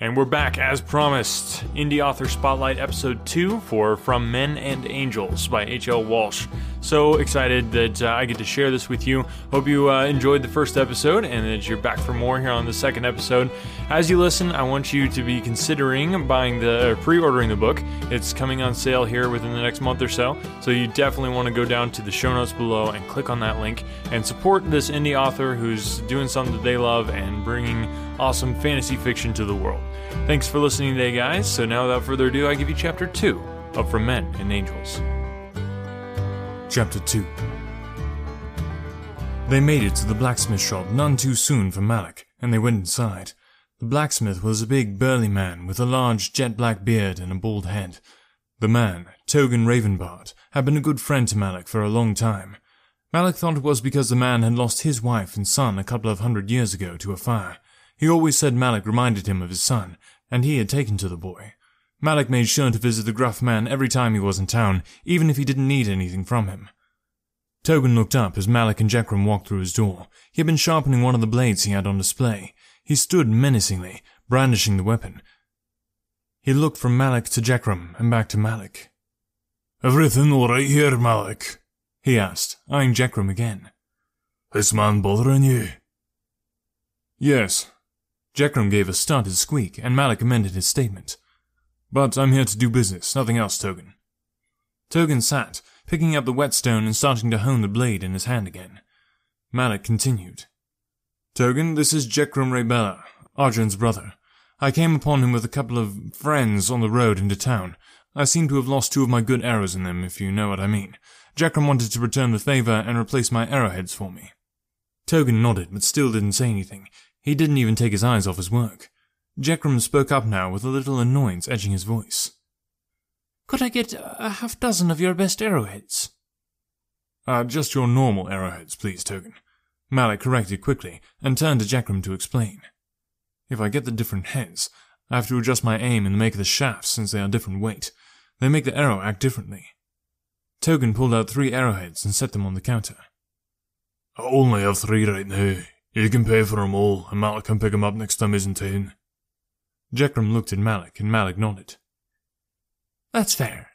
And we're back as promised. Indie Author Spotlight Episode 2 for From Men and Angels by H.L. Walsh. So excited that I get to share this with you. Hope you enjoyed the first episode and that you're back for more here on the second episode. As you listen, I want you to be considering pre-ordering the book. It's coming on sale here within the next month or so. So you definitely want to go down to the show notes below and click on that link and support this indie author who's doing something that they love and bringing awesome fantasy fiction to the world. Thanks for listening today, guys. So now, without further ado, I give you Chapter 2 of From Men and Angels. Chapter 2. They made it to the blacksmith shop none too soon for Malik, and they went inside. The blacksmith was a big, burly man with a large, jet-black beard and a bald head. The man, Togan Ravenbard, had been a good friend to Malik for a long time. Malik thought it was because the man had lost his wife and son a couple of 100 years ago to a fire. He always said Malik reminded him of his son, and he had taken to the boy. Malik made sure to visit the gruff man every time he was in town, even if he didn't need anything from him. Togan looked up as Malik and Jekrom walked through his door. He had been sharpening one of the blades he had on display. He stood menacingly, brandishing the weapon. He looked from Malik to Jekrom and back to Malik. "Everything all right here, Malik?" he asked, eyeing Jekrom again. "This man bothering you?" "Yes." Jekrom gave a startled squeak, and Malik amended his statement. "But I'm here to do business, nothing else, Togan." Togan sat, picking up the whetstone and starting to hone the blade in his hand again. Malik continued. "Togan, this is Jekrom Raybella, Arjun's brother. I came upon him with a couple of friends on the road into town. I seem to have lost 2 of my good arrows in them, if you know what I mean. Jekrom wanted to return the favor and replace my arrowheads for me." Togan nodded, but still didn't say anything. He didn't even take his eyes off his work. Jekrom spoke up now with a little annoyance edging his voice. "Could I get a half-dozen of your best arrowheads?" Just your normal arrowheads, please, Togan," Malik corrected quickly, and turned to Jekrom to explain. "If I get the different heads, I have to adjust my aim and make the shafts since they are different weight. They make the arrow act differently." Togan pulled out 3 arrowheads and set them on the counter. "I only have 3 right now. You can pay for them all, and Malik can pick them up next time he's in town." Jekrom looked at Malik, and Malik nodded. "That's fair."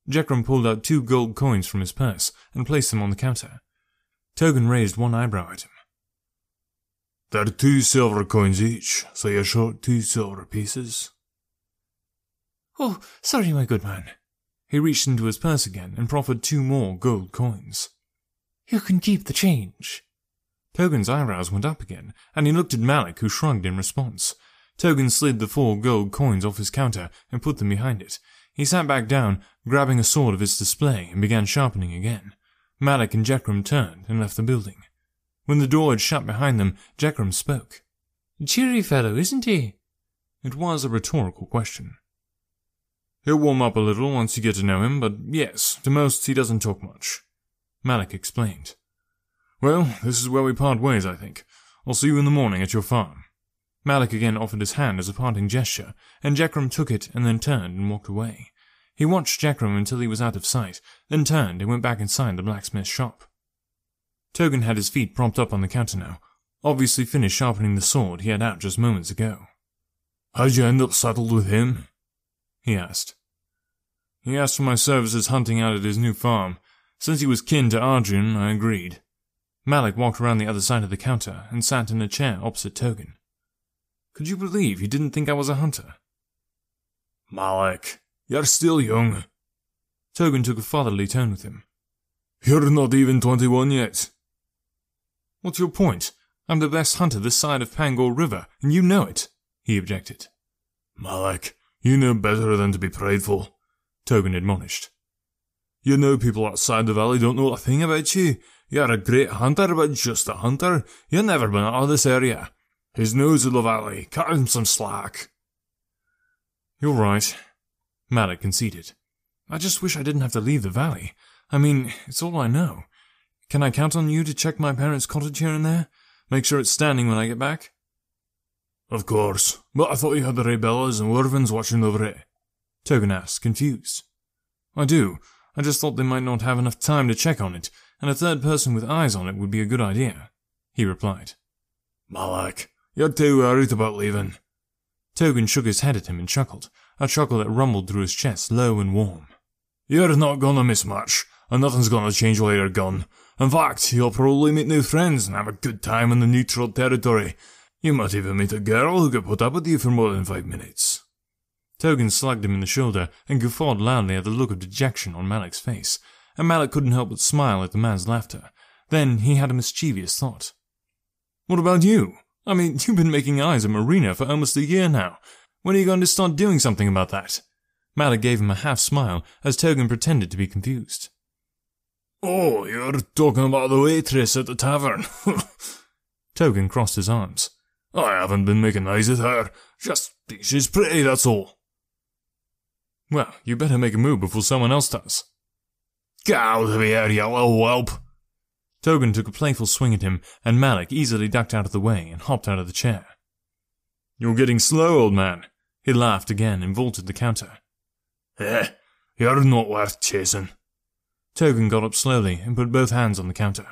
Jekrom pulled out 2 gold coins from his purse and placed them on the counter. Togan raised one eyebrow at him. "They're 2 silver coins each, so you're short 2 silver pieces." "Oh, sorry, my good man." He reached into his purse again and proffered 2 more gold coins. "You can keep the change." Togan's eyebrows went up again, and he looked at Malik, who shrugged in response. Togan slid the 4 gold coins off his counter and put them behind it. He sat back down, grabbing a sword of its display, and began sharpening again. Malik and Jekrom turned and left the building. When the door had shut behind them, Jekrom spoke. "Cheery fellow, isn't he?" It was a rhetorical question. "He'll warm up a little once you get to know him, but yes, to most he doesn't talk much," Malik explained. "Well, this is where we part ways, I think. I'll see you in the morning at your farm." Malik again offered his hand as a parting gesture, and Jekrom took it and then turned and walked away. He watched Jekrom until he was out of sight, then turned and went back inside the blacksmith's shop. Togan had his feet propped up on the counter now, obviously finished sharpening the sword he had out just moments ago. "How'd you end up saddled with him?" he asked. "He asked for my services hunting out at his new farm. Since he was kin to Arjun, I agreed." Malik walked around the other side of the counter and sat in a chair opposite Togan. "Could you believe he didn't think I was a hunter?" "Malik, you're still young." Togan took a fatherly tone with him. "You're not even 21 yet." "What's your point? I'm the best hunter this side of Pangor River, and you know it," he objected. "Malik, you know better than to be prideful," Togan admonished. "You know people outside the valley don't know a thing about you. You're a great hunter, but just a hunter. You've never been out of this area. His nose of the valley. Cut him some slack." "You're right," Malik conceded. "I just wish I didn't have to leave the valley. I mean, it's all I know. Can I count on you to check my parents' cottage here and there? Make sure it's standing when I get back?" "Of course, but I thought you had the Raybellas and Wervins watching over it," Togan asked, confused. "I do. I just thought they might not have enough time to check on it, and a third person with eyes on it would be a good idea," he replied. "Malik, you're too worried about leaving." Togan shook his head at him and chuckled, a chuckle that rumbled through his chest, low and warm. You're not gonna miss much, and nothing's gonna change while you're gone. In fact, you'll probably meet new friends and have a good time in the neutral territory. You might even meet a girl who could put up with you for more than 5 minutes. Togan slugged him in the shoulder and guffawed loudly at the look of dejection on Malik's face, and Malik couldn't help but smile at the man's laughter. Then he had a mischievous thought. What about you? I mean, you've been making eyes at Marina for almost a year now. When are you going to start doing something about that? Malik gave him a half smile as Togan pretended to be confused. Oh, you're talking about the waitress at the tavern. Togan crossed his arms. I haven't been making eyes at her. Just think she's pretty, that's all. Well, you better make a move before someone else does. Get out of here, you little whelp. Togan took a playful swing at him, and Malik easily ducked out of the way and hopped out of the chair. You're getting slow, old man. He laughed again and vaulted the counter. You're not worth chasing. Togan got up slowly and put both hands on the counter.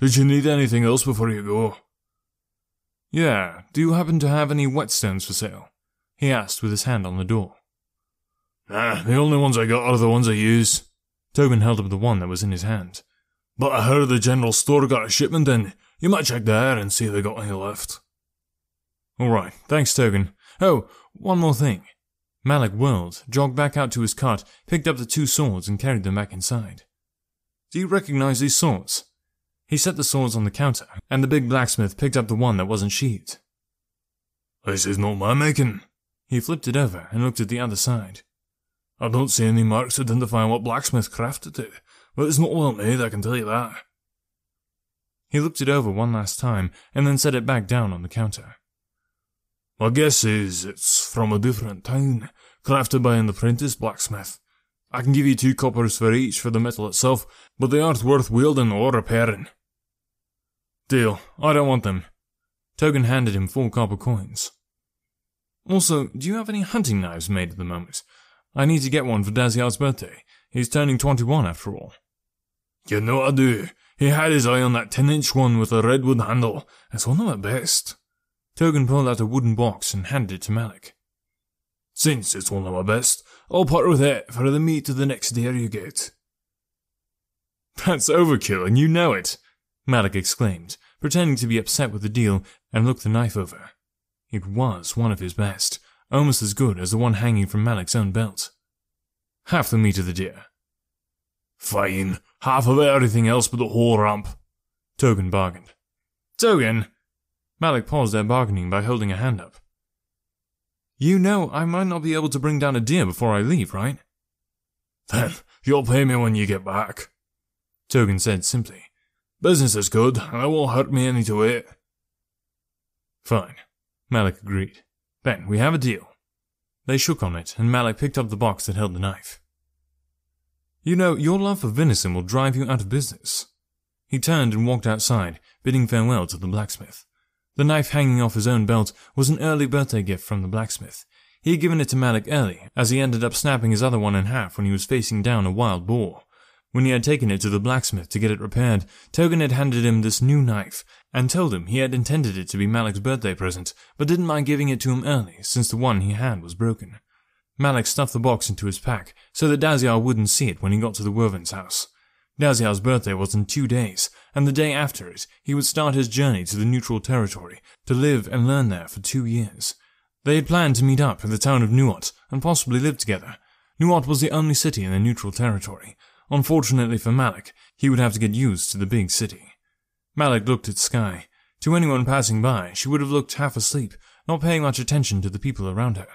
Did you need anything else before you go? Yeah, do you happen to have any whetstones for sale? He asked with his hand on the door. Nah, the only ones I got are the ones I use. Togan held up the one that was in his hand. But I heard the general store got a shipment in. You might check there and see if they got any left. Alright, thanks Togan. Oh, one more thing. Malik whirled, jogged back out to his cart, picked up the 2 swords and carried them back inside. Do you recognize these swords? He set the swords on the counter, and the big blacksmith picked up the one that wasn't sheathed. This is not my making. He flipped it over and looked at the other side. I don't see any marks identifying what blacksmith crafted it, but it's not well made, I can tell you that. He looked it over one last time, and then set it back down on the counter. My guess is it's from a different town, crafted by an apprentice blacksmith. I can give you 2 coppers for each for the metal itself, but they aren't worth wielding or repairing. Deal, I don't want them. Togan handed him 4 copper coins. Also, do you have any hunting knives made at the moment? I need to get one for Daziar's birthday. He's turning 21 after all. You know I do. He had his eye on that 10-inch one with a redwood handle. It's one of my best. Togan pulled out a wooden box and handed it to Malik. Since it's one of my best, I'll part with it for the meat of the next deer you get. That's overkill, and you know it, Malik exclaimed, pretending to be upset with the deal, and looked the knife over. It was one of his best, almost as good as the one hanging from Malik's own belt. Half the meat of the deer. Fine, half of everything else but the whole rump, Togan bargained. Togan! Malik paused their bargaining by holding a hand up. You know I might not be able to bring down a deer before I leave, right? Then you'll pay me when you get back, Togan said simply. Business is good, and it won't hurt me any to wait. Fine, Malik agreed. Then we have a deal. They shook on it, and Malik picked up the box that held the knife. You know, your love for venison will drive you out of business. He turned and walked outside, bidding farewell to the blacksmith. The knife hanging off his own belt was an early birthday gift from the blacksmith. He had given it to Malik early, as he ended up snapping his other one in half when he was facing down a wild boar. When he had taken it to the blacksmith to get it repaired, Togan had handed him this new knife, and told him he had intended it to be Malik's birthday present, but didn't mind giving it to him early, since the one he had was broken. Malik stuffed the box into his pack, so that Daziar wouldn't see it when he got to the Werven's house. Daziar's birthday was in 2 days, and the day after it, he would start his journey to the neutral territory, to live and learn there for 2 years. They had planned to meet up in the town of Nuot, and possibly live together. Nuot was the only city in the neutral territory. Unfortunately for Malik, he would have to get used to the big city. Malik looked at Skye. To anyone passing by, she would have looked half asleep, not paying much attention to the people around her.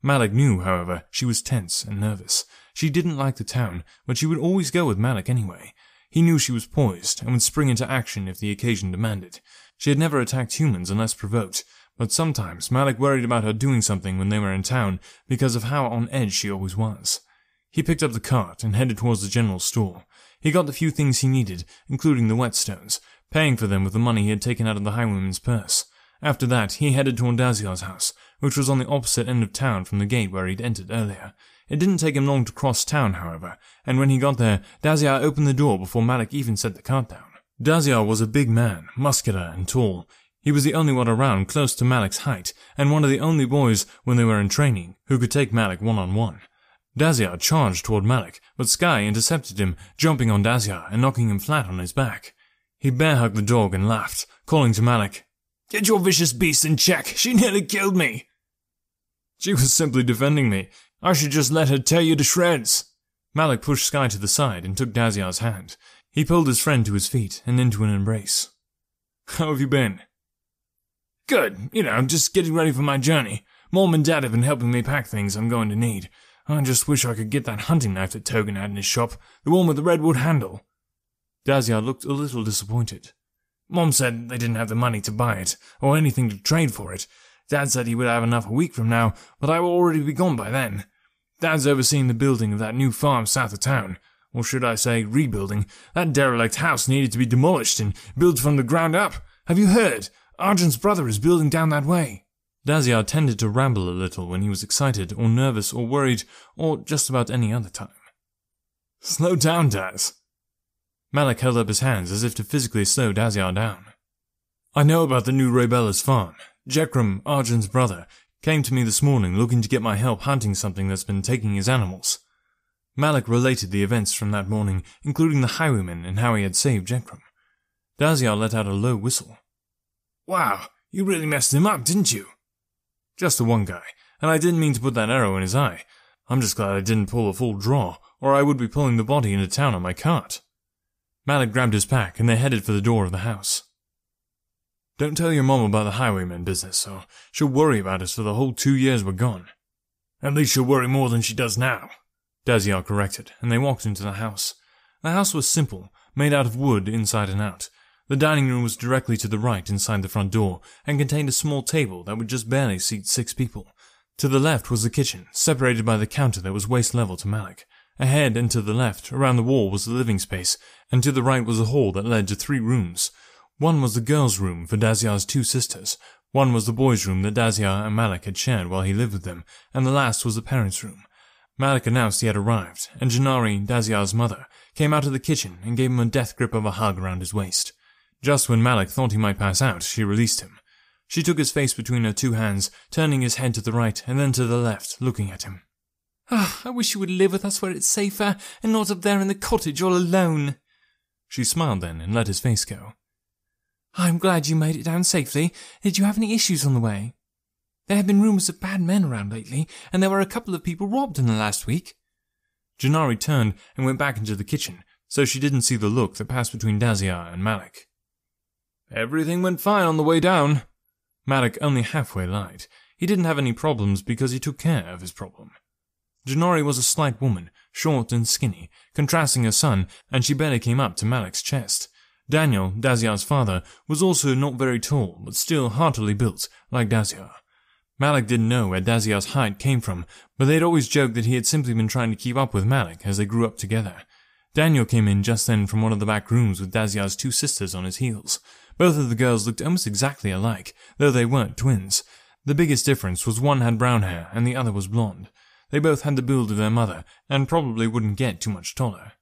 Malik knew, however, she was tense and nervous. She didn't like the town, but she would always go with Malik anyway. He knew she was poised and would spring into action if the occasion demanded. She had never attacked humans unless provoked, but sometimes Malik worried about her doing something when they were in town because of how on edge she always was. He picked up the cart and headed towards the general store. He got the few things he needed, including the whetstones, paying for them with the money he had taken out of the highwayman's purse. After that, he headed toward Daziar's house, which was on the opposite end of town from the gate where he'd entered earlier. It didn't take him long to cross town, however, and when he got there, Daziar opened the door before Malik even set the cart down. Daziar was a big man, muscular and tall. He was the only one around close to Malik's height, and one of the only boys, when they were in training, who could take Malik one-on-one. Daziar charged toward Malik, but Sky intercepted him, jumping on Daziar and knocking him flat on his back. He bear-hugged the dog and laughed, calling to Malik, "Get your vicious beast in check, she nearly killed me." "She was simply defending me. I should just let her tear you to shreds." Malik pushed Sky to the side and took Daziar's hand. He pulled his friend to his feet and into an embrace. "How have you been?" "Good, just getting ready for my journey. Mom and Dad have been helping me pack things I'm going to need. I just wish I could get that hunting knife that Togan had in his shop, the one with the redwood handle." Daziar looked a little disappointed. "Mom said they didn't have the money to buy it, or anything to trade for it. Dad said he would have enough a week from now, but I will already be gone by then. Dad's overseeing the building of that new farm south of town. Or should I say, rebuilding. That derelict house needed to be demolished and built from the ground up. Have you heard? Argent's brother is building down that way." Daziar tended to ramble a little when he was excited or nervous or worried, or just about any other time. "Slow down, Daz." Malik held up his hands as if to physically slow Daziar down. "I know about the new Rebella's farm. Jekram, Argent's brother, came to me this morning looking to get my help hunting something that's been taking his animals." Malik related the events from that morning, including the highwayman and how he had saved Jekram. Daziar let out a low whistle. "Wow, you really messed him up, didn't you?" "Just the one guy, and I didn't mean to put that arrow in his eye. I'm just glad I didn't pull a full draw, or I would be pulling the body into town on my cart." Malik grabbed his pack and they headed for the door of the house. "Don't tell your mom about the highwayman business, or she'll worry about us for the whole 2 years we're gone." "At least she'll worry more than she does now," Daziar corrected, and they walked into the house. The house was simple, made out of wood inside and out. The dining room was directly to the right inside the front door, and contained a small table that would just barely seat 6 people. To the left was the kitchen, separated by the counter that was waist level to Malik. Ahead and to the left, around the wall, was the living space, and to the right was a hall that led to 3 rooms. One was the girls' room for Daziar's 2 sisters, one was the boys' room that Daziar and Malik had shared while he lived with them, and the last was the parents' room. Malik announced he had arrived, and Janari, Daziar's mother, came out of the kitchen and gave him a death grip of a hug around his waist. Just when Malik thought he might pass out, she released him. She took his face between her 2 hands, turning his head to the right and then to the left, looking at him. I wish you would live with us where it's safer, and not up there in the cottage all alone." She smiled then and let his face go. "I'm glad you made it down safely. Did you have any issues on the way? There have been rumours of bad men around lately, and there were a couple of people robbed in the last week." Janari turned and went back into the kitchen, so she didn't see the look that passed between Daziar and Malik. "Everything went fine on the way down." Malik only halfway lied. He didn't have any problems because he took care of his problem. Janari was a slight woman, short and skinny, contrasting her son, and she barely came up to Malik's chest. Daniel, Daziar's father, was also not very tall, but still heartily built, like Daziar. Malik didn't know where Daziar's height came from, but they'd always joked that he had simply been trying to keep up with Malik as they grew up together. Daniel came in just then from one of the back rooms with Daziar's 2 sisters on his heels. Both of the girls looked almost exactly alike, though they weren't twins. The biggest difference was one had brown hair and the other was blonde. They both had the build of their mother, and probably wouldn't get too much taller.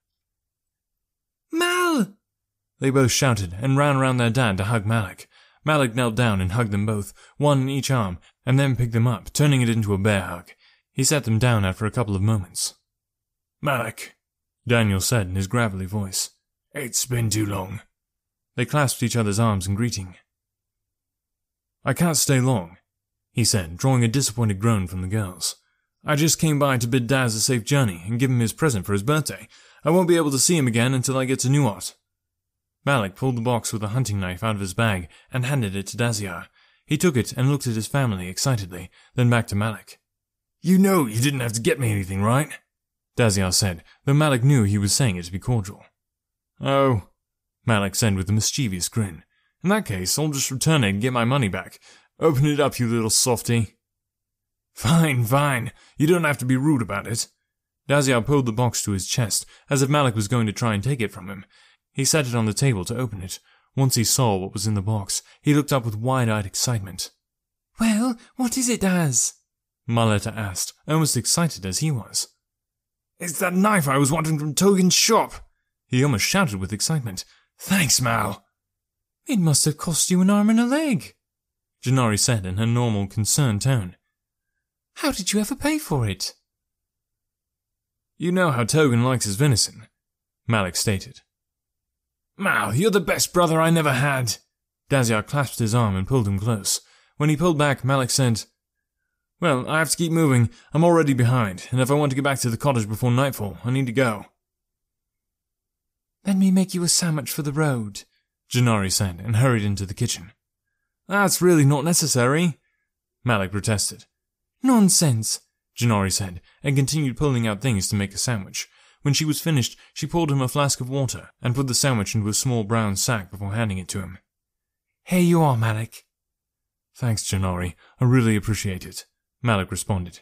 "Mal!" They both shouted and ran around their dad to hug Malik. Malik knelt down and hugged them both, one in each arm, and then picked them up, turning it into a bear hug. He set them down after a couple of moments. "Malik," Daniel said in his gravelly voice, "it's been too long." They clasped each other's arms in greeting. "I can't stay long," he said, drawing a disappointed groan from the girls. "I just came by to bid Daz a safe journey and give him his present for his birthday. I won't be able to see him again until I get to Nuart." Malik pulled the box with a hunting knife out of his bag and handed it to Daziar. He took it and looked at his family excitedly, then back to Malik. "You know you didn't have to get me anything, right?" Daziar said, though Malik knew he was saying it to be cordial. "Oh," Malik said with a mischievous grin. "In that case, I'll just return it and get my money back. Open it up, you little softy." Fine, fine. You don't have to be rude about it." Daziar pulled the box to his chest, as if Malik was going to try and take it from him. He set it on the table to open it. Once he saw what was in the box, he looked up with wide-eyed excitement. "Well, what is it, Daz?" Marletta asked, almost excited as he was. "It's that knife I was wanting from Togan's shop," he almost shouted with excitement. "Thanks, Mal." It must have cost you an arm and a leg, Janari said in her normal, concerned tone. How did you ever pay for it? You know how Togan likes his venison, Malik stated. Mal, you're the best brother I never had. Daziar clasped his arm and pulled him close. When he pulled back, Malik said, Well, I have to keep moving. I'm already behind, and if I want to get back to the cottage before nightfall, I need to go. Let me make you a sandwich for the road, Janari said, and hurried into the kitchen. That's really not necessary, Malik protested. Nonsense, Janari said, and continued pulling out things to make a sandwich. When she was finished, she poured him a flask of water and put the sandwich into a small brown sack before handing it to him. Here you are, Malik. Thanks, Janari. I really appreciate it, Malik responded.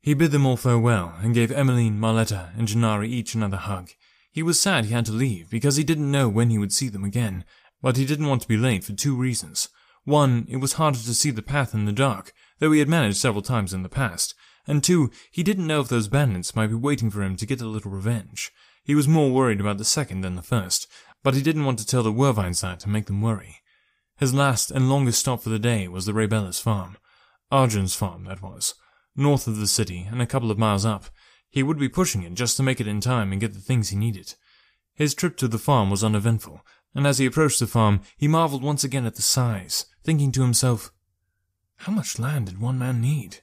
He bid them all farewell and gave Emmeline, Marletta, and Janari each another hug. He was sad he had to leave because he didn't know when he would see them again, but he didn't want to be late for 2 reasons. One, it was harder to see the path in the dark, though he had managed several times in the past, and 2, he didn't know if those bandits might be waiting for him to get a little revenge. He was more worried about the second than the first, but he didn't want to tell the Wervines that to make them worry. His last and longest stop for the day was the Rabella's farm. Arjun's farm, that was. North of the city and a couple of miles up. He would be pushing it just to make it in time and get the things he needed. His trip to the farm was uneventful, and as he approached the farm, he marveled once again at the size, thinking to himself, how much land did one man need?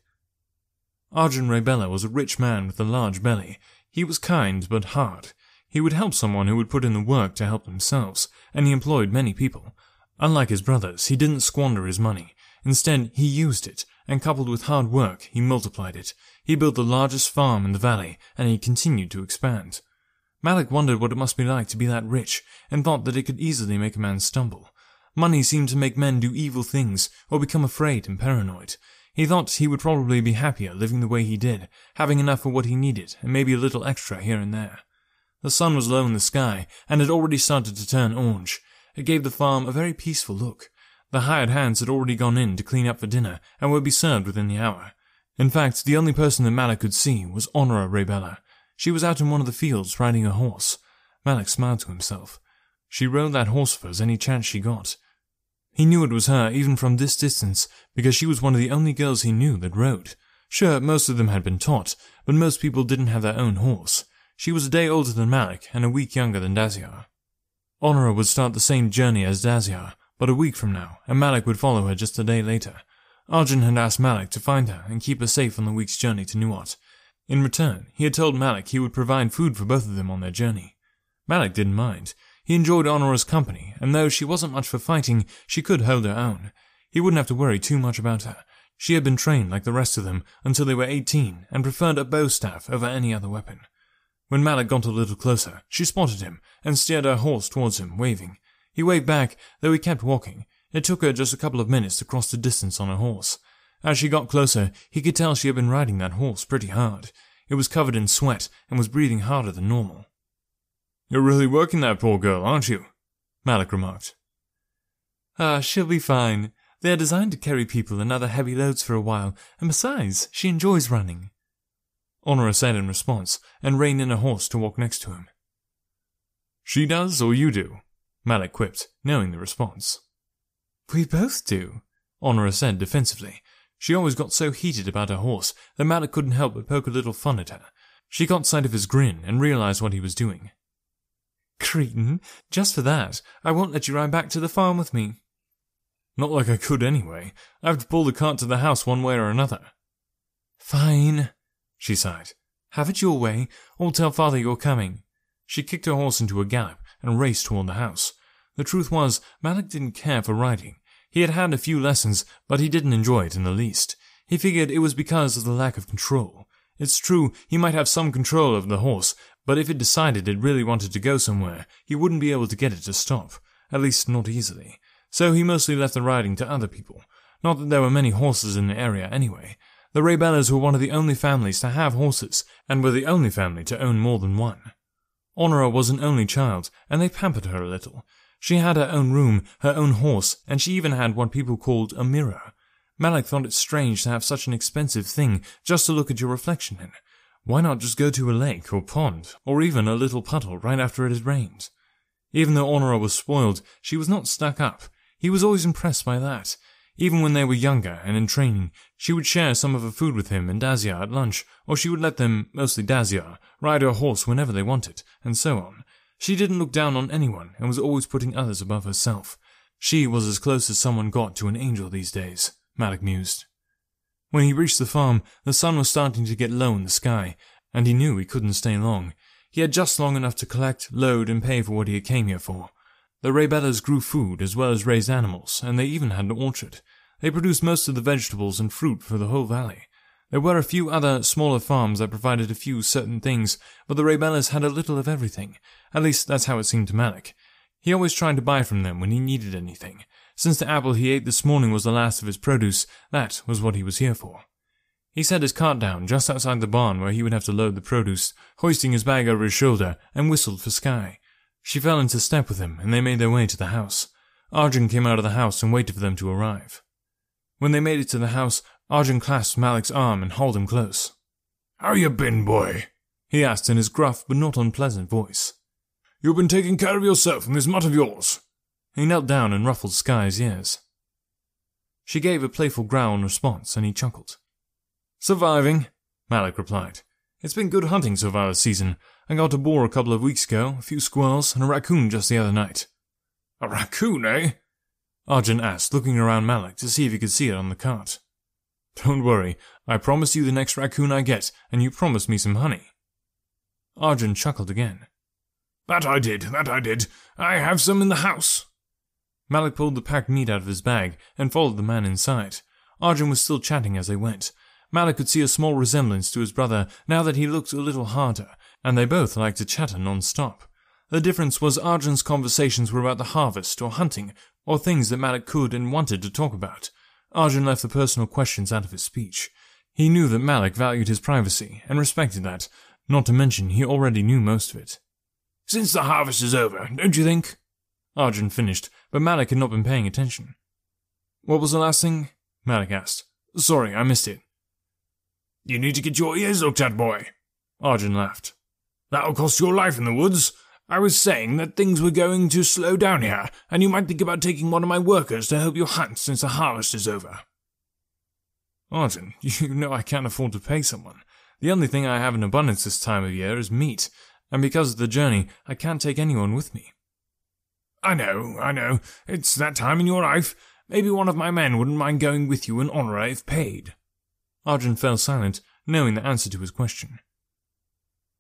Arjun Rabella was a rich man with a large belly. He was kind but hard. He would help someone who would put in the work to help themselves, and he employed many people. Unlike his brothers, he didn't squander his money. Instead, he used it, and coupled with hard work, he multiplied it. He built the largest farm in the valley, and he continued to expand. Malik wondered what it must be like to be that rich, and thought that it could easily make a man stumble. Money seemed to make men do evil things, or become afraid and paranoid. He thought he would probably be happier living the way he did, having enough for what he needed, and maybe a little extra here and there. The sun was low in the sky, and had already started to turn orange. It gave the farm a very peaceful look. The hired hands had already gone in to clean up for dinner, and would be served within the hour. In fact, the only person that Malik could see was Honora Rabella. She was out in one of the fields riding a horse. Malik smiled to himself. She rode that horse of hers any chance she got. He knew it was her even from this distance, because she was one of the only girls he knew that rode. Sure, most of them had been taught, but most people didn't have their own horse. She was a day older than Malik and a week younger than Daziar. Honora would start the same journey as Daziar, but a week from now, and Malik would follow her just a day later. Arjun had asked Malik to find her and keep her safe on the week's journey to Nuot. In return, he had told Malik he would provide food for both of them on their journey. Malik didn't mind. He enjoyed Honora's company, and though she wasn't much for fighting, she could hold her own. He wouldn't have to worry too much about her. She had been trained like the rest of them until they were 18 and preferred a bow staff over any other weapon. When Malik got a little closer, she spotted him and steered her horse towards him, waving. He waved back, though he kept walking. It took her just a couple of minutes to cross the distance on her horse. As she got closer, he could tell she had been riding that horse pretty hard. It was covered in sweat and was breathing harder than normal. "You're really working that poor girl, aren't you?" Malik remarked. She'll be fine. They're designed to carry people and other heavy loads for a while, and besides, she enjoys running," Honora said in response, and reined in her horse to walk next to him. "She does, or you do?" Malik quipped, knowing the response. "We both do," Honora said defensively. She always got so heated about her horse that Malik couldn't help but poke a little fun at her. She got sight of his grin and realized what he was doing. "Cretin, just for that, I won't let you ride back to the farm with me." "Not like I could anyway. I have to pull the cart to the house one way or another." "Fine," she sighed. "Have it your way, or tell father you're coming." She kicked her horse into a gallop and raced toward the house. The truth was, Malik didn't care for riding. He had had a few lessons, but he didn't enjoy it in the least. He figured it was because of the lack of control. It's true, he might have some control over the horse, but if it decided it really wanted to go somewhere, he wouldn't be able to get it to stop, at least not easily. So he mostly left the riding to other people. Not that there were many horses in the area anyway. The Rabellas were one of the only families to have horses, and were the only family to own more than one. Honora was an only child, and they pampered her a little. She had her own room, her own horse, and she even had what people called a mirror. Malik thought it strange to have such an expensive thing just to look at your reflection in. Why not just go to a lake or pond, or even a little puddle right after it had rained? Even though Honora was spoiled, she was not stuck up. He was always impressed by that. Even when they were younger and in training, she would share some of her food with him and Daziar at lunch, or she would let them, mostly Daziar, ride her horse whenever they wanted, and so on. She didn't look down on anyone and was always putting others above herself. She was as close as someone got to an angel these days, Malik mused. When he reached the farm, the sun was starting to get low in the sky, and he knew he couldn't stay long. He had just long enough to collect, load, and pay for what he came here for. The Raybellas grew food as well as raised animals, and they even had an orchard. They produced most of the vegetables and fruit for the whole valley. There were a few other, smaller farms that provided a few certain things, but the Raybellas had a little of everything. At least that's how it seemed to Malik. He always tried to buy from them when he needed anything. Since the apple he ate this morning was the last of his produce, that was what he was here for. He set his cart down just outside the barn where he would have to load the produce, hoisting his bag over his shoulder, and whistled for Skye. She fell into step with him, and they made their way to the house. Arjun came out of the house and waited for them to arrive. When they made it to the house, Arjun clasped Malik's arm and hauled him close. "How you been, boy?" he asked in his gruff but not unpleasant voice. "You've been taking care of yourself and this mutt of yours." He knelt down and ruffled Skye's ears. She gave a playful growl in response, and he chuckled. "Surviving," Malik replied. "It's been good hunting so far this season. I got a boar a couple of weeks ago, a few squirrels, and a raccoon just the other night." "A raccoon, eh?" Arjun asked, looking around Malik to see if he could see it on the cart. "Don't worry, I promise you the next raccoon I get, and you promised me some honey." Arjun chuckled again. That I did. I have some in the house." Malik pulled the packed meat out of his bag and followed the man inside. Arjun was still chatting as they went. Malik could see a small resemblance to his brother now that he looked a little harder, and they both liked to chatter non-stop. The difference was Arjun's conversations were about the harvest or hunting, or things that Malik could and wanted to talk about. Arjun left the personal questions out of his speech. He knew that Malik valued his privacy, and respected that, not to mention he already knew most of it. "Since the harvest is over, don't you think?" Arjun finished, but Malik had not been paying attention. "What was the last thing?" Malik asked. "Sorry, I missed it." "You need to get your ears looked at, boy." Arjun laughed. "That'll cost your life in the woods. I was saying that things were going to slow down here, and you might think about taking one of my workers to help you hunt since the harvest is over." "Arjun, you know I can't afford to pay someone. The only thing I have in abundance this time of year is meat, and because of the journey, I can't take anyone with me." I know. It's that time in your life. Maybe one of my men wouldn't mind going with you in honor if paid." Arjun fell silent, knowing the answer to his question.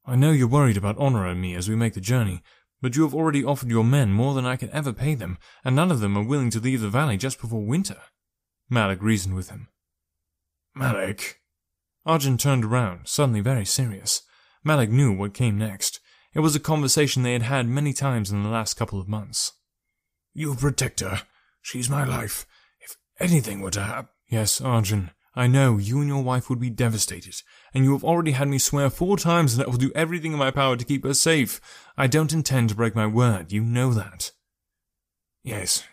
"I know you're worried about honor and me as we make the journey, but you have already offered your men more than I could ever pay them, and none of them are willing to leave the valley just before winter," Malik reasoned with him. "Malik." Arjun turned around, suddenly very serious. Malik knew what came next. It was a conversation they had had many times in the last couple of months. "You protect her. She's my life. If anything were to happen..." "Yes, Arjun, I know you and your wife would be devastated, and you have already had me swear 4 times that I will do everything in my power to keep her safe. I don't intend to break my word, you know that." Yes,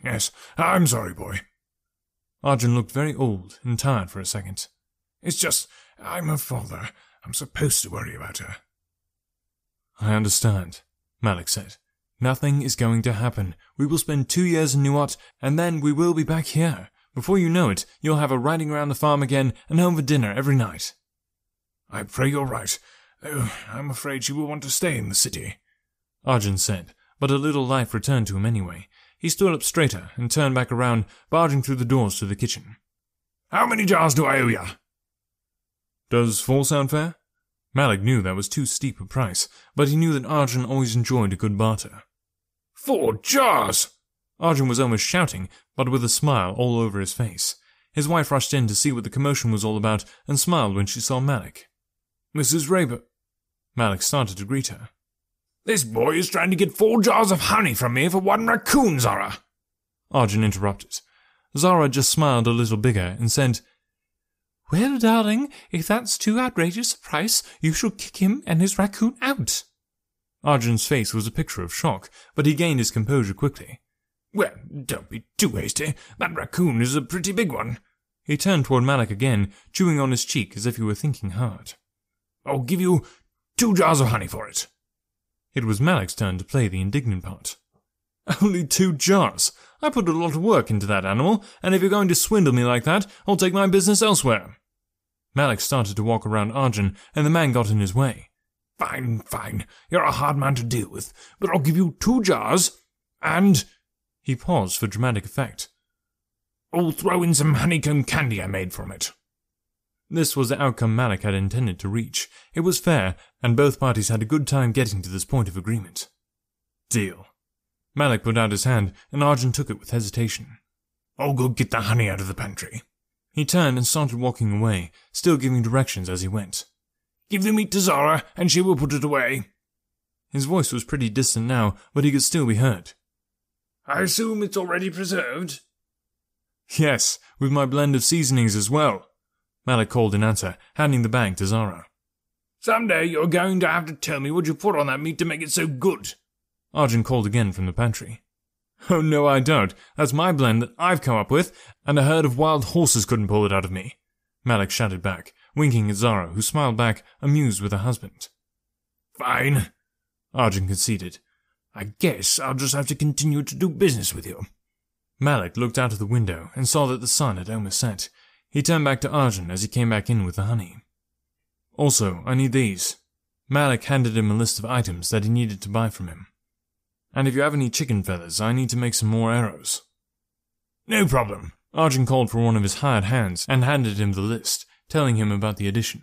I'm sorry, boy." Arjun looked very old and tired for a second. "It's just, I'm her father. I'm supposed to worry about her." "I understand," Malik said. "Nothing is going to happen. We will spend 2 years in Nuat, and then we will be back here. Before you know it, you'll have her riding around the farm again and home for dinner every night." "I pray you're right, though I'm afraid she will want to stay in the city," Arjun said, but a little life returned to him anyway. He stood up straighter and turned back around, barging through the doors to the kitchen. "How many jars do I owe ya?" "Does 4 sound fair?" Malik knew that was too steep a price, but he knew that Arjun always enjoyed a good barter. 4 jars! Arjun was almost shouting, but with a smile all over his face. His wife rushed in to see what the commotion was all about and smiled when she saw Malik. "Mrs. Raber..." Malik started to greet her. "This boy is trying to get 4 jars of honey from me for 1 raccoon, Zara." Arjun interrupted. Zara just smiled a little bigger and said, "Well, darling, if that's too outrageous a price, you shall kick him and his raccoon out." Arjun's face was a picture of shock, but he gained his composure quickly. "Well, don't be too hasty. That raccoon is a pretty big one." He turned toward Malik again, chewing on his cheek as if he were thinking hard. "I'll give you 2 jars of honey for it." It was Malik's turn to play the indignant part. "Only 2 jars? I put a lot of work into that animal, and if you're going to swindle me like that, I'll take my business elsewhere." Malik started to walk around Arjun, and the man got in his way. Fine. You're a hard man to deal with, but I'll give you 2 jars, and... He paused for dramatic effect. "I'll throw in some honeycomb candy I made from it." This was the outcome Malik had intended to reach. It was fair, and both parties had a good time getting to this point of agreement. Deal. Malik put out his hand, and Arjun took it with hesitation. "I'll go get the honey out of the pantry." He turned and started walking away, still giving directions as he went. "Give the meat to Zara, and she will put it away." His voice was pretty distant now, but he could still be heard. "I assume it's already preserved?" "Yes, with my blend of seasonings as well," Malik called in answer, handing the bag to Zara. "Someday you're going to have to tell me what you put on that meat to make it so good," Arjun called again from the pantry. "Oh no, I don't. That's my blend that I've come up with, and a herd of wild horses couldn't pull it out of me," Malik shouted back, winking at Zara, who smiled back, amused with her husband. "Fine," Arjun conceded. "I guess I'll just have to continue to do business with you." Malik looked out of the window and saw that the sun had almost set. He turned back to Arjun as he came back in with the honey. "Also, I need these." Malik handed him a list of items that he needed to buy from him. "And if you have any chicken feathers, I need to make some more arrows." "No problem." Arjun called for one of his hired hands and handed him the list, telling him about the addition.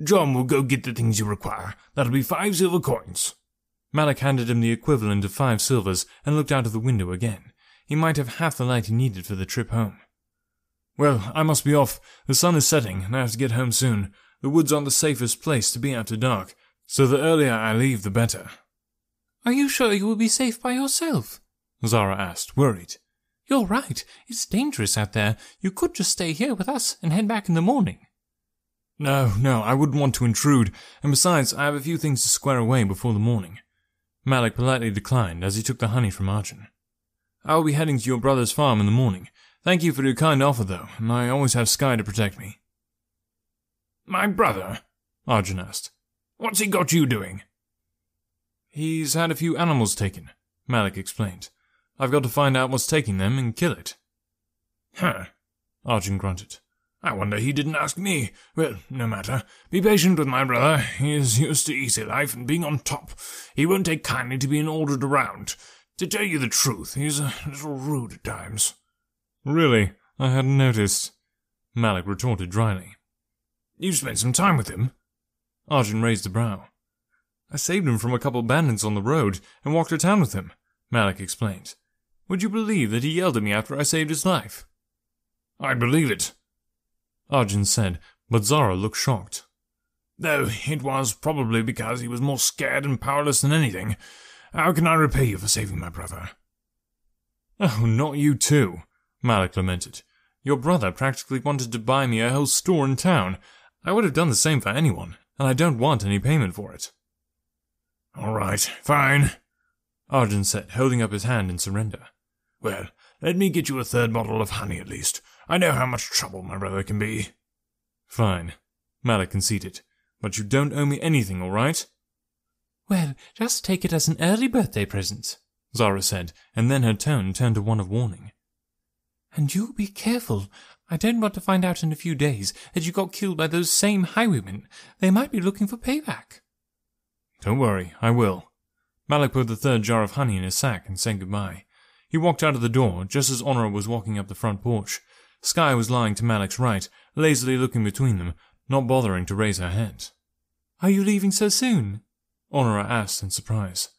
"John will go get the things you require. That'll be 5 silver coins." Malik handed him the equivalent of 5 silvers and looked out of the window again. He might have half the light he needed for the trip home. "Well, I must be off. The sun is setting, and I have to get home soon. The woods aren't the safest place to be after dark, so the earlier I leave, the better." "Are you sure you will be safe by yourself?" Zara asked, worried. "You're right. It's dangerous out there. You could just stay here with us and head back in the morning." No, I wouldn't want to intrude, and besides, I have a few things to square away before the morning." Malik politely declined as he took the honey from Arjun. "I will be heading to your brother's farm in the morning. Thank you for your kind offer, though, and I always have Sky to protect me." "My brother?" Arjun asked. "What's he got you doing?" "He's had a few animals taken," Malik explained. "I've got to find out what's taking them and kill it." "Huh," Arjun grunted. "I wonder he didn't ask me. Well, no matter. Be patient with my brother. He is used to easy life and being on top. He won't take kindly to being ordered around. To tell you the truth, he's a little rude at times." "Really? I hadn't noticed," Malik retorted dryly. "You spent some time with him?" Arjun raised a brow. "I saved him from a couple bandits on the road and walked to town with him," Malik explained. "Would you believe that he yelled at me after I saved his life?" "I believe it," Arjun said, but Zara looked shocked. "Though it was probably because he was more scared and powerless than anything. How can I repay you for saving my brother?" "Oh, not you too," Malik lamented. "Your brother practically wanted to buy me a whole store in town. I would have done the same for anyone, and I don't want any payment for it." "All right, fine," Arjun said, holding up his hand in surrender. "Well, let me get you a 3rd bottle of honey at least. I know how much trouble my brother can be." "Fine," Malik conceded. "But you don't owe me anything, all right?" "Well, just take it as an early birthday present," Zara said, and then her tone turned to one of warning. "And you be careful. I don't want to find out in a few days that you got killed by those same highwaymen. They might be looking for payback." "Don't worry, I will." Malik put the 3rd jar of honey in his sack and said goodbye. He walked out of the door just as Honora was walking up the front porch. Sky was lying to Malik's right, lazily looking between them, not bothering to raise her head. "Are you leaving so soon?" Honora asked in surprise.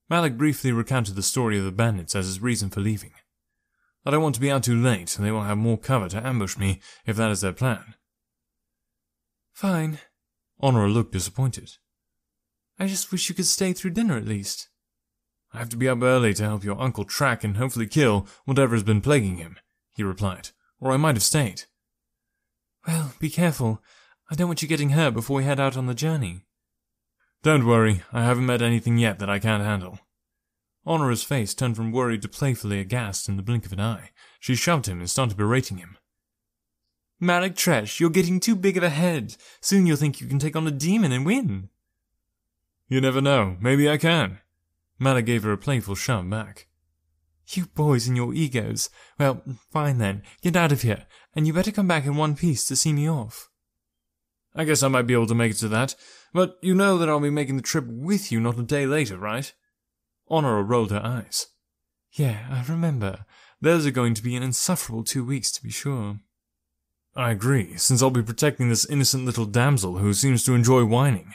Malik briefly recounted the story of the bandits as his reason for leaving. "I don't want to be out too late, and they will have more cover to ambush me if that is their plan." "Fine." Honora looked disappointed. "I just wish you could stay through dinner at least." "I have to be up early to help your uncle track and hopefully kill whatever has been plaguing him," he replied, "or I might have stayed." "Well, be careful. I don't want you getting hurt before we head out on the journey." "Don't worry, I haven't met anything yet that I can't handle." Honora's face turned from worried to playfully aghast in the blink of an eye. She shoved him and started berating him. "Malik Tresh, you're getting too big of a head. Soon you'll think you can take on a demon and win." "You never know, maybe I can." Malik gave her a playful shove back. You boys and your egos. Well, fine then, get out of here, and you better come back in one piece to see me off. I guess I might be able to make it to that, but you know that I'll be making the trip with you not a day later, right? Honora rolled her eyes. Yeah, I remember. Those are going to be an insufferable 2 weeks, to be sure. I agree, since I'll be protecting this innocent little damsel who seems to enjoy whining.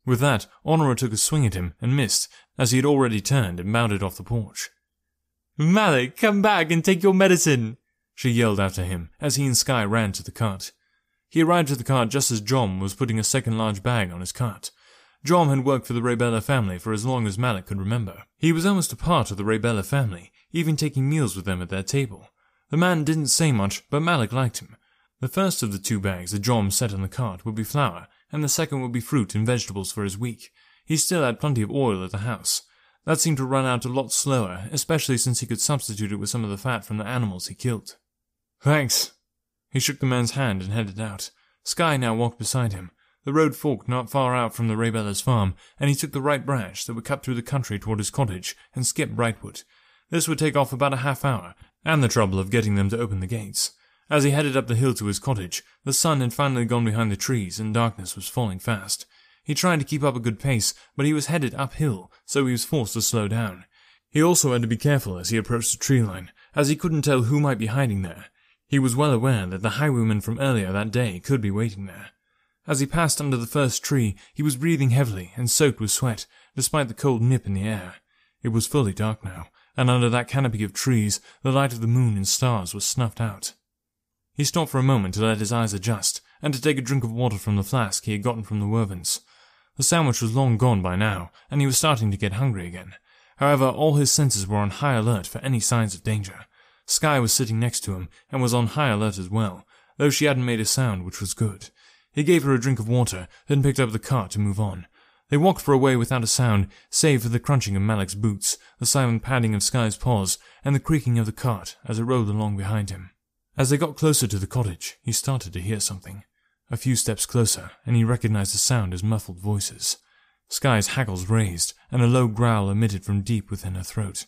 With that, Honora took a swing at him and missed, as he had already turned and bounded off the porch. Malik, come back and take your medicine, she yelled after him as he and Skye ran to the cart. He arrived at the cart just as John was putting a second large bag on his cart. John had worked for the Raybella family for as long as Malik could remember. He was almost a part of the Raybella family, even taking meals with them at their table. The man didn't say much, but Malik liked him. The first of the 2 bags that John set on the cart would be flour, and the second would be fruit and vegetables for his week. He still had plenty of oil at the house. That seemed to run out a lot slower, especially since he could substitute it with some of the fat from the animals he killed. Thanks. He shook the man's hand and headed out. Skye now walked beside him. The road forked not far out from the Raybella's farm, and he took the right branch that would cut through the country toward his cottage and skip Brightwood. This would take off about a half hour, and the trouble of getting them to open the gates. As he headed up the hill to his cottage, the sun had finally gone behind the trees and darkness was falling fast. He tried to keep up a good pace, but he was headed uphill, so he was forced to slow down. He also had to be careful as he approached the tree line, as he couldn't tell who might be hiding there. He was well aware that the highwayman from earlier that day could be waiting there. As he passed under the first tree, he was breathing heavily and soaked with sweat, despite the cold nip in the air. It was fully dark now, and under that canopy of trees, the light of the moon and stars was snuffed out. He stopped for a moment to let his eyes adjust, and to take a drink of water from the flask he had gotten from the Wervins. The sandwich was long gone by now, and he was starting to get hungry again. However, all his senses were on high alert for any signs of danger. Skye was sitting next to him, and was on high alert as well, though she hadn't made a sound, which was good. He gave her a drink of water, then picked up the cart to move on. They walked for a way without a sound, save for the crunching of Malik's boots, the silent padding of Skye's paws, and the creaking of the cart as it rolled along behind him. As they got closer to the cottage, he started to hear something. A few steps closer, and he recognized the sound as muffled voices. Skye's hackles raised, and a low growl emitted from deep within her throat.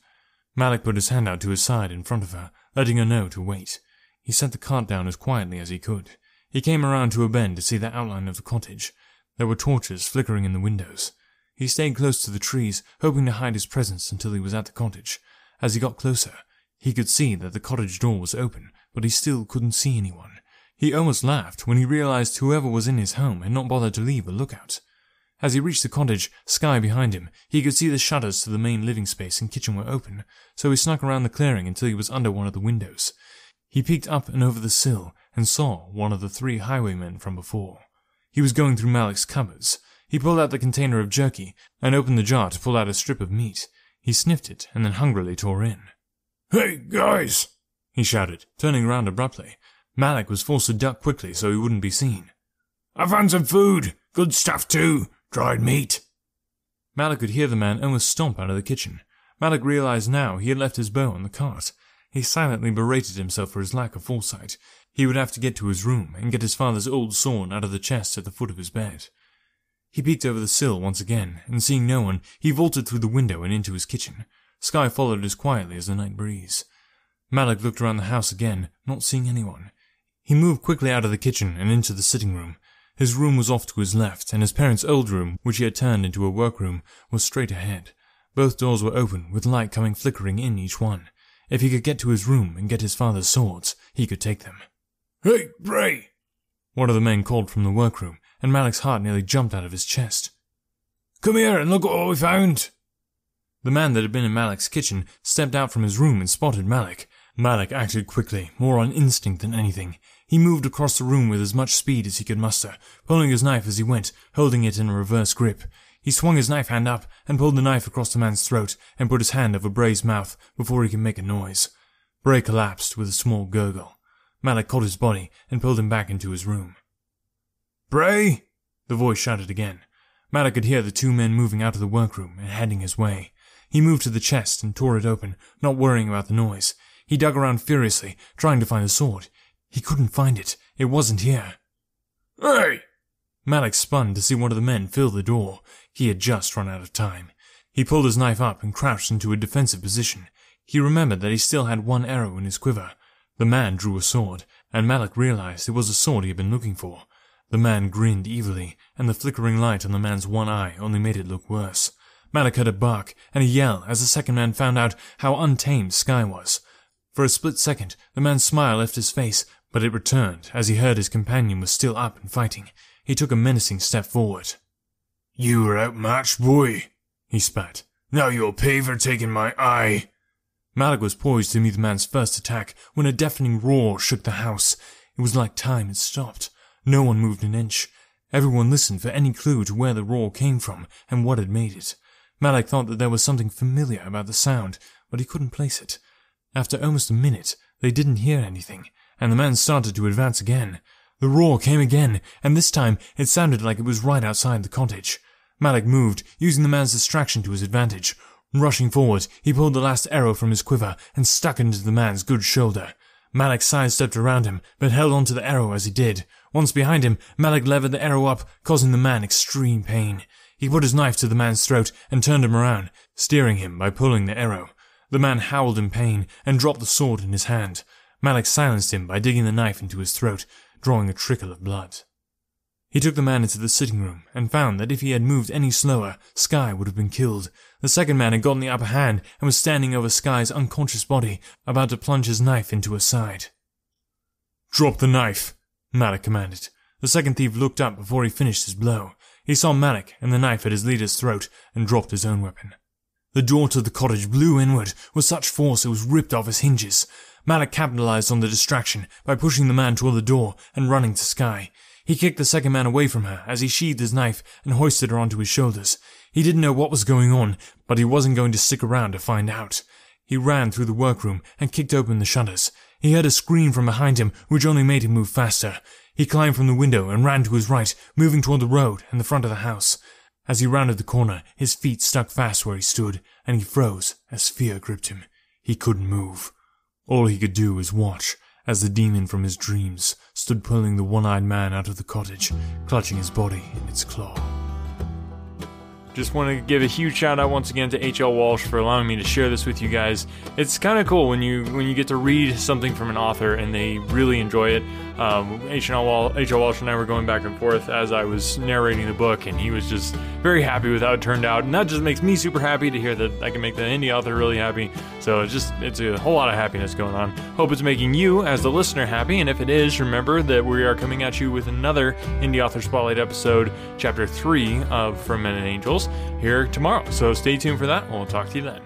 Malik put his hand out to his side in front of her, letting her know to wait. He set the cart down as quietly as he could. He came around to a bend to see the outline of the cottage. There were torches flickering in the windows. He stayed close to the trees, hoping to hide his presence until he was at the cottage. As he got closer, he could see that the cottage door was open, but he still couldn't see anyone. He almost laughed when he realized whoever was in his home had not bothered to leave a lookout. As he reached the cottage, Skye behind him, he could see the shutters to the main living space and kitchen were open, so he snuck around the clearing until he was under one of the windows. He peeked up and over the sill and saw one of the 3 highwaymen from before. He was going through Malik's cupboards. He pulled out the container of jerky and opened the jar to pull out a strip of meat. He sniffed it and then hungrily tore in. "Hey, guys!" he shouted, turning round abruptly. Malik was forced to duck quickly so he wouldn't be seen. "I found some food. Good stuff too. Dried meat." Malik could hear the man almost stomp out of the kitchen. Malik realized now he had left his bow on the cart. He silently berated himself for his lack of foresight. He would have to get to his room and get his father's old sword out of the chest at the foot of his bed. He peeked over the sill once again, and seeing no one, he vaulted through the window and into his kitchen. Skye followed as quietly as the night breeze. Malik looked around the house again, not seeing anyone. He moved quickly out of the kitchen and into the sitting room. His room was off to his left, and his parents' old room, which he had turned into a workroom, was straight ahead. Both doors were open, with light coming flickering in each one. If he could get to his room and get his father's swords, he could take them. "Hey, Bray!" one of the men called from the workroom, and Malik's heart nearly jumped out of his chest. "Come here and look at what we found." The man that had been in Malik's kitchen stepped out from his room and spotted Malik. Malik acted quickly, more on instinct than anything. He moved across the room with as much speed as he could muster, pulling his knife as he went, holding it in a reverse grip. He swung his knife hand up and pulled the knife across the man's throat and put his hand over Bray's mouth before he could make a noise. Bray collapsed with a small gurgle. Malik caught his body and pulled him back into his room. "Bray!" the voice shouted again. Malik could hear the 2 men moving out of the workroom and heading his way. He moved to the chest and tore it open, not worrying about the noise. He dug around furiously, trying to find the sword. He couldn't find it. It wasn't here. "Hey!" Malik spun to see one of the men fill the door. He had just run out of time. He pulled his knife up and crouched into a defensive position. He remembered that he still had one arrow in his quiver. The man drew a sword, and Malik realized it was the sword he had been looking for. The man grinned evilly, and the flickering light on the man's one eye only made it look worse. Malik heard a bark and a yell as the second man found out how untamed Skye was. For a split second, the man's smile left his face, but it returned as he heard his companion was still up and fighting. He took a menacing step forward. "You were outmatched, boy," he spat. "Now you'll pay for taking my eye." Malik was poised to meet the man's first attack when a deafening roar shook the house. It was like time had stopped. No one moved an inch. Everyone listened for any clue to where the roar came from and what had made it. Malik thought that there was something familiar about the sound, but he couldn't place it. After almost a minute, they didn't hear anything, and the man started to advance again. The roar came again, and this time it sounded like it was right outside the cottage. Malik moved, using the man's distraction to his advantage. Rushing forward, he pulled the last arrow from his quiver and stuck it into the man's good shoulder. Malik sidestepped around him, but held onto the arrow as he did. Once behind him, Malik levered the arrow up, causing the man extreme pain. He put his knife to the man's throat and turned him around, steering him by pulling the arrow. The man howled in pain and dropped the sword in his hand. Malik silenced him by digging the knife into his throat, drawing a trickle of blood. He took the man into the sitting room and found that if he had moved any slower, Skye would have been killed. The second man had gotten the upper hand and was standing over Skye's unconscious body, about to plunge his knife into her side. "Drop the knife," Malik commanded. The second thief looked up before he finished his blow. He saw Malik and the knife at his leader's throat and dropped his own weapon. The door to the cottage blew inward with such force it was ripped off its hinges. Malik capitalized on the distraction by pushing the man toward the door and running to Skye. He kicked the second man away from her as he sheathed his knife and hoisted her onto his shoulders. He didn't know what was going on, but he wasn't going to stick around to find out. He ran through the workroom and kicked open the shutters. He heard a scream from behind him, which only made him move faster. He climbed from the window and ran to his right, moving toward the road and the front of the house. As he rounded the corner, his feet stuck fast where he stood, and he froze as fear gripped him. He couldn't move. All he could do was watch as the demon from his dreams stood pulling the one-eyed man out of the cottage, clutching his body in its claw. Just want to give a huge shout out once again to H.L. Walsh for allowing me to share this with you guys. It's kind of cool when you get to read something from an author and they really enjoy it. H.L. Walsh and I were going back and forth as I was narrating the book, and he was just very happy with how it turned out, and that just makes me super happy to hear that I can make the indie author really happy. So it's a whole lot of happipiness going on. Hope it's making you as the listener happy, and if it is, remember that we are coming at you with another Indie Author Spotlight episode, Chapter 3 of From Men and Angels, here tomorrow. So stay tuned for that, and we'll talk to you then.